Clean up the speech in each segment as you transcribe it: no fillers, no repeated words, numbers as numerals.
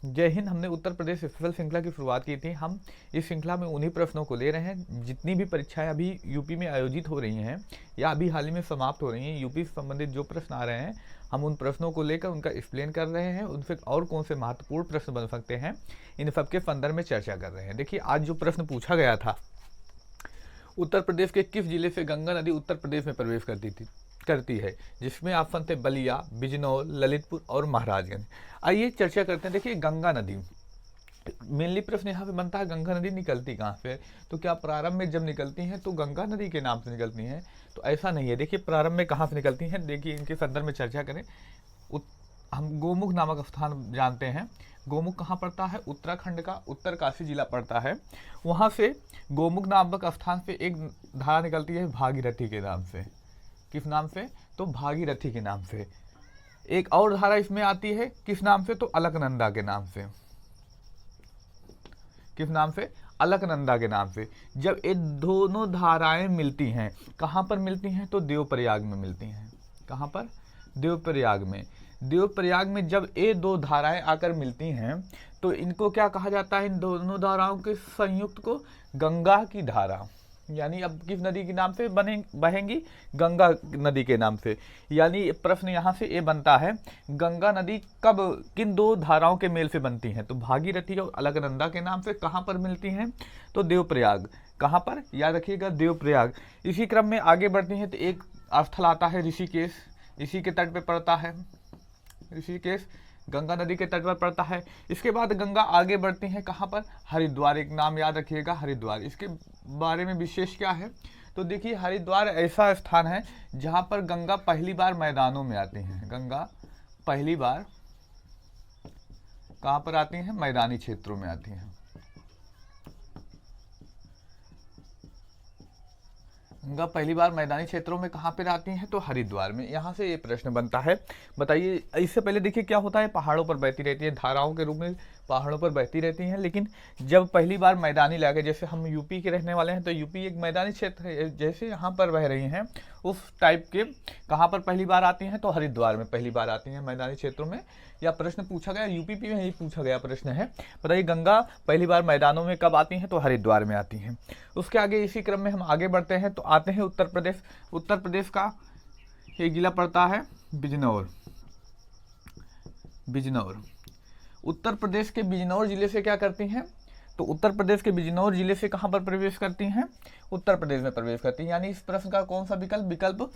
जय हिंद। हमने उत्तर प्रदेश स्पेशल श्रृंखला की शुरुआत की थी। हम इस श्रृंखला में उन्हीं प्रश्नों को ले रहे हैं जितनी भी परीक्षाएं अभी यूपी में आयोजित हो रही हैं या अभी हाल ही में समाप्त हो रही हैं। यूपी से संबंधित जो प्रश्न आ रहे हैं हम उन प्रश्नों को लेकर उनका एक्सप्लेन कर रहे हैं, उनसे और कौन से महत्वपूर्ण प्रश्न बन सकते हैं इन सबके संदर्भ में चर्चा कर रहे हैं। देखिए, आज जो प्रश्न पूछा गया था, उत्तर प्रदेश के किस जिले से गंगा नदी उत्तर प्रदेश में प्रवेश करती है, जिसमें ऑप्शन थे बलिया, बिजनौर, ललितपुर और महाराजगंज। आइए चर्चा करते हैं। देखिए, गंगा नदी मेनली प्रश्न यहाँ पे बनता है, गंगा नदी निकलती कहाँ से? तो क्या प्रारंभ में जब निकलती हैं तो गंगा नदी के नाम से निकलती हैं? तो ऐसा नहीं है। देखिए, प्रारंभ में कहाँ से निकलती हैं, देखिए इनके संदर्भ में चर्चा करें। हम गोमुख नामक स्थान जानते हैं। गोमुख कहाँ पड़ता है? उत्तराखंड का उत्तरकाशी जिला पड़ता है। वहाँ से गोमुख नामक स्थान से एक धारा निकलती है भागीरथी के नाम से। किस नाम से? तो भागीरथी के नाम से। एक और धारा इसमें आती है, किस नाम से? तो अलकनंदा के नाम से। किस नाम से? अलकनंदा के नाम से। जब ये दोनों धाराएं मिलती हैं, कहाँ पर मिलती हैं? तो देवप्रयाग में मिलती हैं। कहाँ पर? देवप्रयाग में। देवप्रयाग में जब ये दो धाराएं आकर मिलती हैं तो इनको क्या कहा जाता है? इन दोनों धाराओं के संयुक्त को गंगा की धारा, यानी अब किस नदी के नाम से बहेंगी? गंगा नदी के नाम से। यानी प्रश्न यहाँ से ये बनता है, गंगा नदी कब किन दो धाराओं के मेल से बनती हैं? तो भागीरथी और अलकनंदा के नाम से। कहाँ पर मिलती हैं? तो देवप्रयाग। कहाँ पर? याद रखिएगा, देवप्रयाग। इसी क्रम में आगे बढ़ती हैं तो एक स्थल आता है ऋषिकेश, इसी के तट पे पड़ता है। ऋषिकेश गंगा नदी के तट पर पड़ता है। इसके बाद गंगा आगे बढ़ती है कहाँ पर? हरिद्वार। एक नाम याद रखिएगा, हरिद्वार। इसके बारे में विशेष क्या है? तो देखिए, हरिद्वार ऐसा स्थान है जहाँ पर गंगा पहली बार मैदानों में आती हैं। गंगा पहली बार कहाँ पर आती हैं? मैदानी क्षेत्रों में आती हैं। गंगा पहली बार मैदानी क्षेत्रों में कहाँ पर आती हैं? तो हरिद्वार में। यहाँ से ये प्रश्न बनता है। बताइए, इससे पहले देखिए क्या होता है, पहाड़ों पर बहती रहती है, धाराओं के रूप में पहाड़ों पर बहती रहती हैं। लेकिन जब पहली बार मैदानी इलाके, जैसे हम यूपी के रहने वाले हैं तो यूपी एक मैदानी क्षेत्र है, जैसे यहाँ पर बह रही हैं उस टाइप के, कहाँ पर पहली बार आती हैं? तो हरिद्वार में पहली बार आती हैं, मैदानी क्षेत्रों में। या प्रश्न पूछा गया यूपी में ही पूछा गया प्रश्न है। बताइए, गंगा पहली बार मैदानों में कब आती हैं? तो हरिद्वार में आती हैं। उसके आगे इसी क्रम में हम आगे बढ़ते हैं तो आते हैं उत्तर प्रदेश। उत्तर प्रदेश का एक जिला पड़ता है बिजनौर। बिजनौर। उत्तर प्रदेश के बिजनौर जिले से क्या करती हैं? तो उत्तर प्रदेश के बिजनौर जिले से कहाँ पर प्रवेश करती हैं? उत्तर प्रदेश में प्रवेश करती हैं। यानी इस प्रश्न का कौन सा विकल्प? विकल्प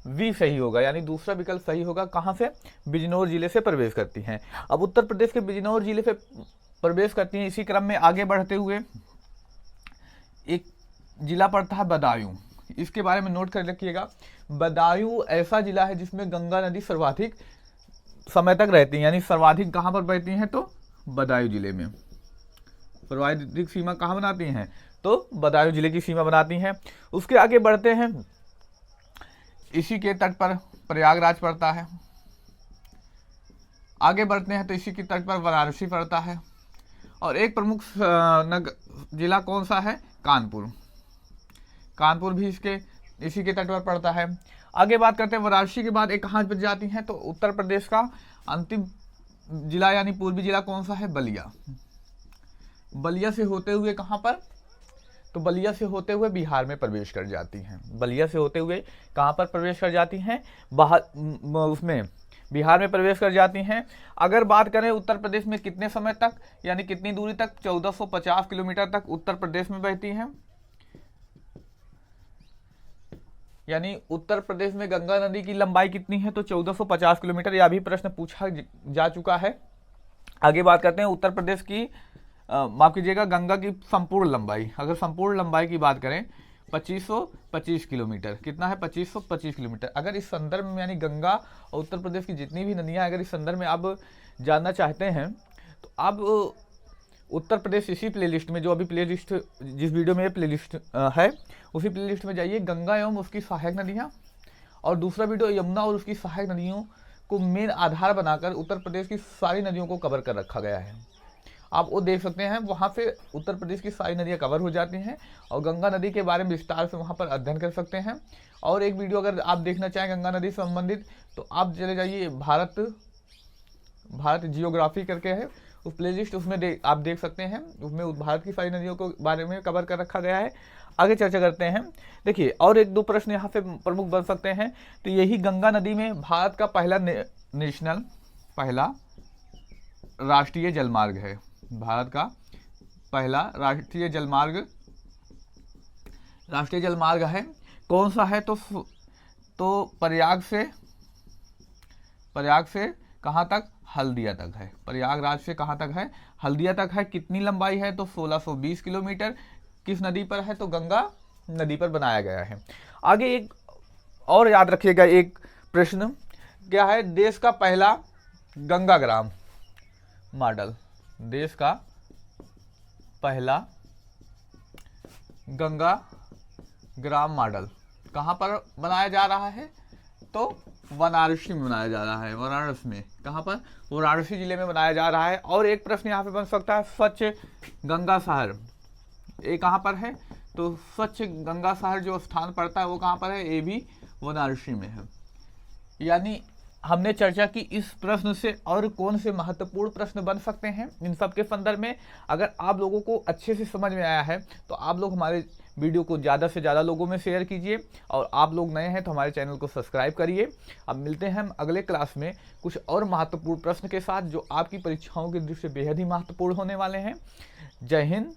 वी सही होगा, यानी दूसरा विकल्प सही होगा। कहाँ से? बिजनौर जिले से प्रवेश करती हैं। अब उत्तर प्रदेश के बिजनौर जिले से प्रवेश करती हैं। इसी क्रम में आगे बढ़ते हुए एक जिला पड़ता है बदायूं। इसके बारे में नोट कर रखिएगा। बदायूं ऐसा जिला है जिसमें गंगा नदी सर्वाधिक समय तक रहती है। यानी सर्वाधिक कहाँ पर बहती हैं? तो बदायूं जिले में। सर्वाधिक सीमा कहाँ बनाती हैं? तो बदायूं जिले की सीमा बनाती हैं। उसके आगे बढ़ते हैं, इसी के तट पर प्रयागराज पड़ता है। आगे बढ़ते हैं तो इसी के तट पर वाराणसी पड़ता है। और एक प्रमुख जिला कौन सा है? कानपुर। कानपुर भी इसी के तट पर पड़ता है। आगे बात करते हैं वाराणसी के बाद एक कहाँ पर जाती हैं? तो उत्तर प्रदेश का अंतिम जिला यानी पूर्वी जिला कौन सा है? बलिया। बलिया से होते हुए कहाँ पर? तो बलिया से होते हुए बिहार में प्रवेश कर जाती हैं। बलिया से होते हुए कहाँ पर प्रवेश कर जाती हैं? उसमें बिहार में प्रवेश कर जाती हैं। अगर बात करें उत्तर प्रदेश में कितने समय तक, यानी कितनी दूरी तक? 1450 किलोमीटर तक उत्तर प्रदेश में बहती हैं। यानी उत्तर प्रदेश में गंगा नदी की लंबाई कितनी है? तो 1450 किलोमीटर। यह भी प्रश्न पूछा जा चुका है। आगे बात करते हैं उत्तर प्रदेश की, माफ कीजिएगा, गंगा की संपूर्ण लंबाई। अगर संपूर्ण लंबाई की बात करें 2525 किलोमीटर। कितना है? 2525 किलोमीटर। अगर इस संदर्भ में, यानी गंगा और उत्तर प्रदेश की जितनी भी नदियां, अगर इस संदर्भ में आप जानना चाहते हैं तो आप उत्तर प्रदेश इसी प्लेलिस्ट में, जो अभी प्लेलिस्ट जिस वीडियो में प्लेलिस्ट है उसी प्लेलिस्ट में जाइए, गंगा एवं उसकी सहायक नदियाँ, और दूसरा वीडियो यमुना और उसकी सहायक नदियों को मेन आधार बनाकर उत्तर प्रदेश की सारी नदियों को कवर कर रखा गया है। आप वो देख सकते हैं, वहाँ से उत्तर प्रदेश की सारी नदियाँ कवर हो जाती हैं और गंगा नदी के बारे में विस्तार से वहाँ पर अध्ययन कर सकते हैं। और एक वीडियो अगर आप देखना चाहें गंगा नदी से संबंधित तो आप चले जाइए भारत जियोग्राफी करके है, तो प्लेलिस्ट उसमें आप देख सकते हैं, उसमें भारत की सारी नदियों के बारे में कवर कर रखा गया है। आगे चर्चा करते हैं। देखिए और एक दो प्रश्न यहाँ से प्रमुख बन सकते हैं। तो यही गंगा नदी में भारत का पहला राष्ट्रीय जलमार्ग है। भारत का पहला राष्ट्रीय जलमार्ग है। कौन सा है? तो प्रयाग से कहाँ तक? हल्दिया तक है। प्रयागराज से कहाँ तक है? हल्दिया तक है। कितनी लंबाई है? तो 1620 किलोमीटर। किस नदी पर है? तो गंगा नदी पर बनाया गया है। आगे एक और याद रखिएगा, एक प्रश्न क्या है? देश का पहला गंगा ग्राम मॉडल। देश का पहला गंगा ग्राम मॉडल कहाँ पर बनाया जा रहा है? तो वाराणसी में बनाया जा रहा है। वाराणसी में कहाँ पर? वाराणसी जिले में बनाया जा रहा है। और एक प्रश्न यहाँ पे बन सकता है, स्वच्छ गंगा शहर ये कहाँ पर है? तो स्वच्छ गंगा शहर जो स्थान पड़ता है वो कहाँ पर है? ये भी वाराणसी में है। यानी हमने चर्चा की इस प्रश्न से और कौन से महत्वपूर्ण प्रश्न बन सकते हैं इन सब के संदर्भ में। अगर आप लोगों को अच्छे से समझ में आया है तो आप लोग हमारे वीडियो को ज़्यादा से ज़्यादा लोगों में शेयर कीजिए, और आप लोग नए हैं तो हमारे चैनल को सब्सक्राइब करिए। अब मिलते हैं हम अगले क्लास में कुछ और महत्वपूर्ण प्रश्न के साथ जो आपकी परीक्षाओं की दृष्टि से बेहद ही महत्वपूर्ण होने वाले हैं। जय हिंद,